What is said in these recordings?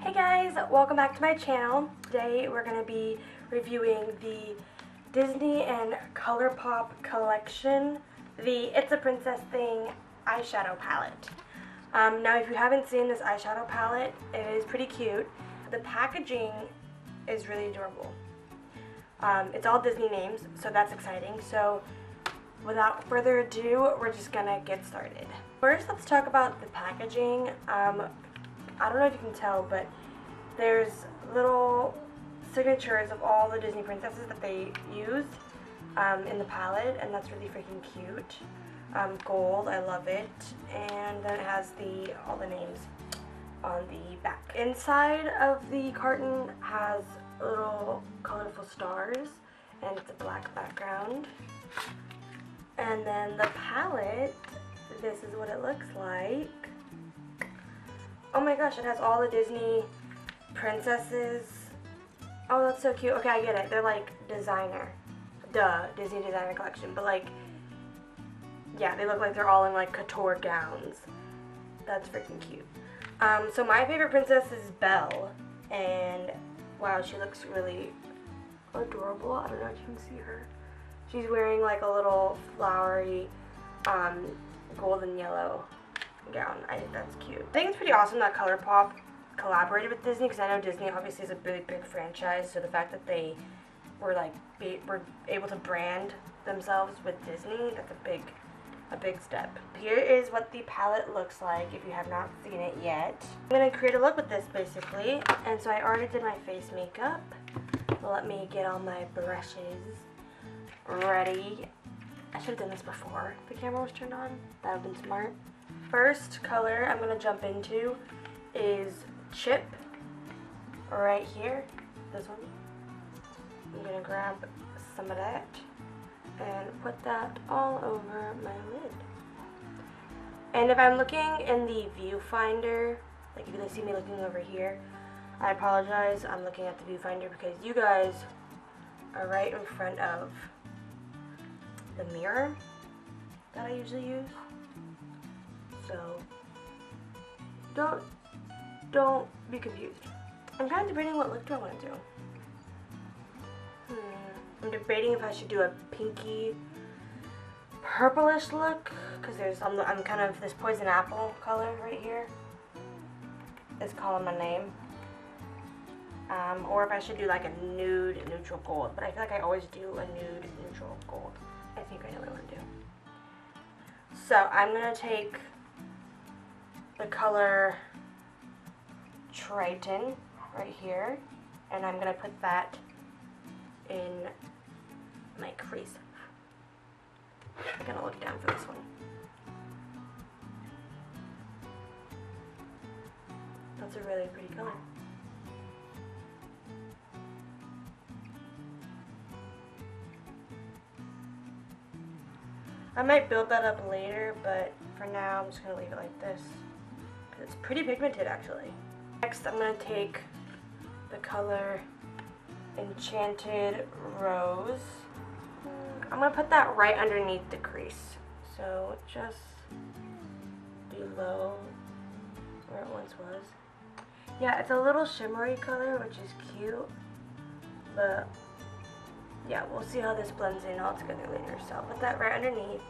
Hey guys, welcome back to my channel. Today we're going to be reviewing the Disney and Colourpop collection, the It's a Princess Thing eyeshadow palette. Now if you haven't seen this eyeshadow palette, it is pretty cute. The packaging is really adorable. It's all Disney names, so that's exciting. So without further ado, we're just going to get started. First, let's talk about the packaging. I don't know if you can tell, but there's little signatures of all the Disney princesses that they used in the palette, and that's really freaking cute. Gold, I love it. And then it has all the names on the back. Inside of the carton has little colorful stars, and it's a black background. And then the palette, this is what it looks like. Oh my gosh, it has all the Disney princesses. Oh, that's so cute. Okay, I get it. They're like designer. Duh, Disney designer collection. But like, yeah, they look like they're all in like couture gowns. That's freaking cute. So my favorite princess is Belle. And wow, she looks really adorable. I don't know if you can see her. She's wearing like a little flowery golden yellow gown. I think that's cute. I think it's pretty awesome that Colourpop collaborated with Disney, because I know Disney obviously is a really big franchise, so the fact that they were like were able to brand themselves with Disney, that's a big step. Here is what the palette looks like if you have not seen it yet. I'm gonna create a look with this basically, and so I already did my face makeup. Let me get all my brushes ready. I should have done this before the camera was turned on. That would have been smart. First color I'm going to jump into is Chip, right here, this one. I'm going to grab some of that and put that all over my lid. And if I'm looking in the viewfinder, like if you see me looking over here, I apologize, I'm looking at the viewfinder because you guys are right in front of the mirror that I usually use. So don't be confused. I'm kind of debating what look do I want to do. I'm debating if I should do a pinky purplish look, because I'm kind of this poison apple color right here is calling my name. Or if I should do like a nude neutral gold, but I feel like I always do a nude neutral gold. I think I know what I want to do. So I'm gonna take the color Triton right here, and I'm gonna put that in my crease. I'm gonna look down for this one. That's a really pretty color. I might build that up later, but for now I'm just gonna leave it like this. It's pretty pigmented actually. Next I'm going to take the color Enchanted Rose. I'm going to put that right underneath the crease. So just below where it once was. Yeah, it's a little shimmery color, which is cute. But yeah, we'll see how this blends in all together later. So I'll put that right underneath.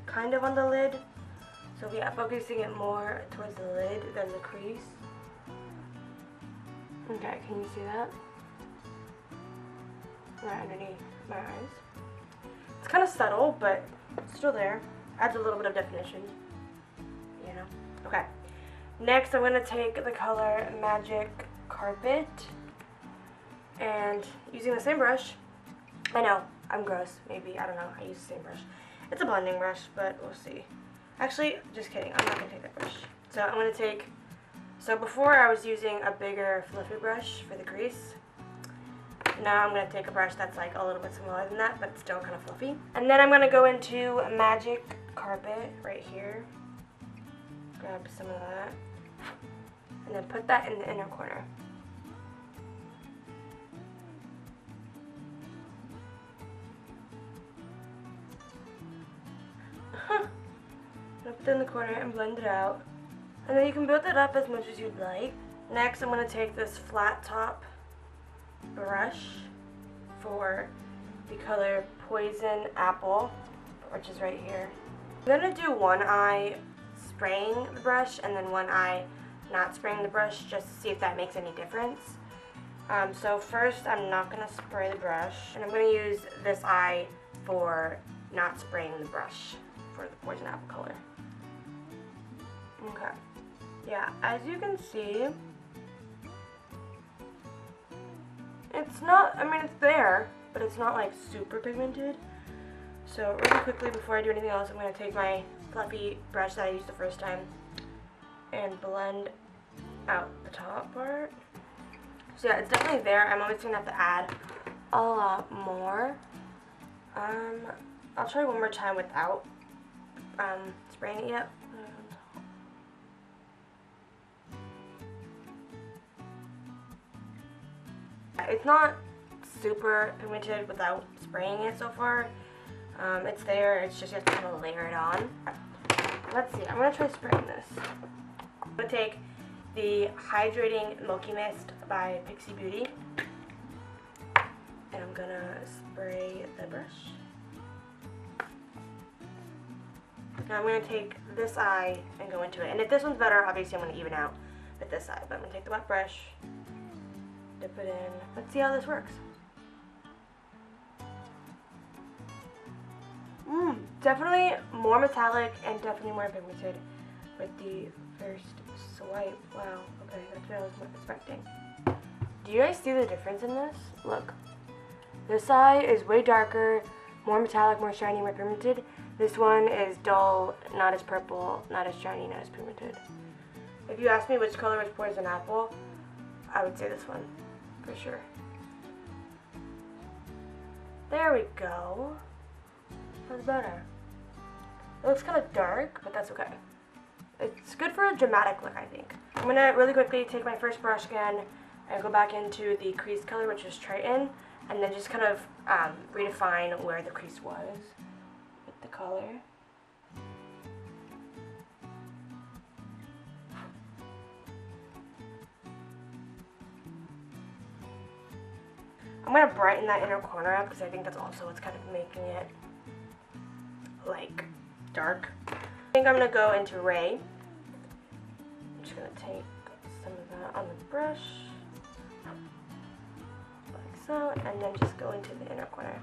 Kind of on the lid. So yeah, focusing it more towards the lid than the crease. Okay, can you see that? Right underneath my eyes. It's kind of subtle, but still there. Adds a little bit of definition, you know? Okay. Next, I'm going to take the color Magic Carpet, and using the same brush. I know, I'm gross, maybe, I don't know, I use the same brush. It's a blending brush, but we'll see. Actually, just kidding, I'm not going to take that brush. So I'm going to take, so before I was using a bigger fluffy brush for the crease. Now I'm going to take a brush that's like a little bit smaller than that, but still kind of fluffy. And then I'm going to go into Magic Carpet right here. Grab some of that. And then put that in the inner corner. Put it in the corner and blend it out. And then you can build it up as much as you'd like. Next, I'm going to take this flat top brush for the color Poison Apple, which is right here. I'm going to do one eye spraying the brush and then one eye not spraying the brush just to see if that makes any difference. So first, I'm not going to spray the brush, and I'm going to use this eye for not spraying the brush for the Poison Apple color. Okay. Yeah, as you can see, it's not, I mean, it's there, but it's not like super pigmented. So really quickly before I do anything else, I'm going to take my fluffy brush that I used the first time and blend out the top part. So yeah, it's definitely there. I'm always going to have to add a lot more. I'll try one more time without spraying it yet. It's not super pigmented without spraying it so far. It's there, it's just you have to kind of layer it on. Let's see, I'm going to try spraying this. I'm going to take the Hydrating Milky Mist by Pixie Beauty, and I'm going to spray the brush. Now I'm going to take this eye and go into it. And if this one's better, obviously I'm going to even out with this eye. But I'm going to take the wet brush, dip it in. Let's see how this works. Definitely more metallic and definitely more pigmented with the first swipe. Wow, okay, that's what I was expecting. Do you guys see the difference in this? Look. This eye is way darker, more metallic, more shiny, more pigmented. This one is dull, not as purple, not as shiny, not as pigmented. If you ask me which color is Poison Apple, I would say this one, for sure. There we go. That's better. It looks kind of dark, but that's okay. It's good for a dramatic look, I think. I'm going to really quickly take my first brush again and go back into the crease color, which is Triton, and then just kind of redefine where the crease was with the color. I'm going to brighten that inner corner up because I think that's also what's kind of making it like dark. I think I'm going to go into Ray. I'm just going to take some of that on the brush, like so, and then just go into the inner corner.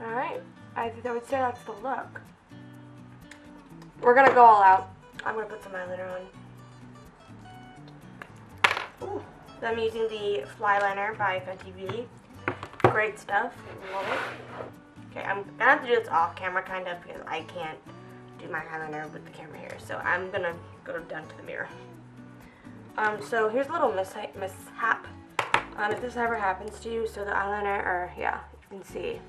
Alright, I would say that's the look. We're going to go all out. I'm going to put some eyeliner on. Ooh. So I'm using the Fly Liner by Fenty Beauty. Great stuff. Love it. Okay, I'm going to have to do this off camera kind of because I can't do my eyeliner with the camera here. So I'm going to go down to the mirror. So here's a little mishap. If this ever happens to you, so the eyeliner, or yeah, you can see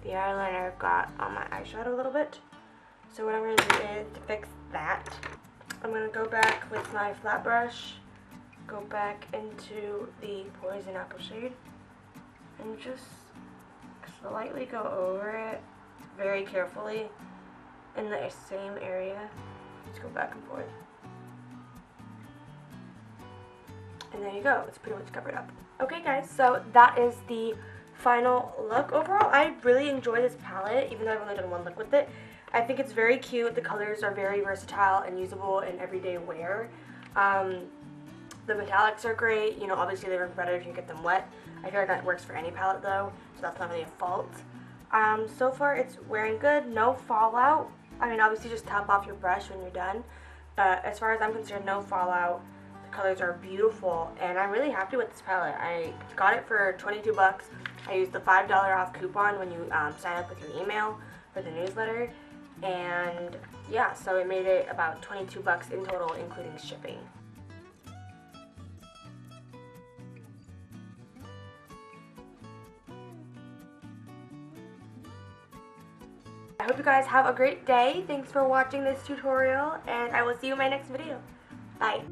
the eyeliner got on my eyeshadow a little bit. So what I'm going to do is, to fix that, I'm going to go back with my flat brush, go back into the Poison Apple shade, and just slightly go over it very carefully in the same area. Just go back and forth. And there you go, it's pretty much covered up. Okay guys, so that is the final look. Overall, I really enjoy this palette, even though I've only done one look with it. I think it's very cute. The colors are very versatile and usable in everyday wear. The metallics are great. You know, obviously they work better if you get them wet. I feel like that works for any palette though, so that's not really a fault. So far it's wearing good, no fallout. I mean, obviously just top off your brush when you're done. But as far as I'm concerned, no fallout. The colors are beautiful, and I'm really happy with this palette. I got it for 22 bucks. I used the $5 off coupon when you sign up with your email for the newsletter. And yeah, so it made it about 22 bucks in total, including shipping. I hope you guys have a great day. Thanks for watching this tutorial, and I will see you in my next video. Bye.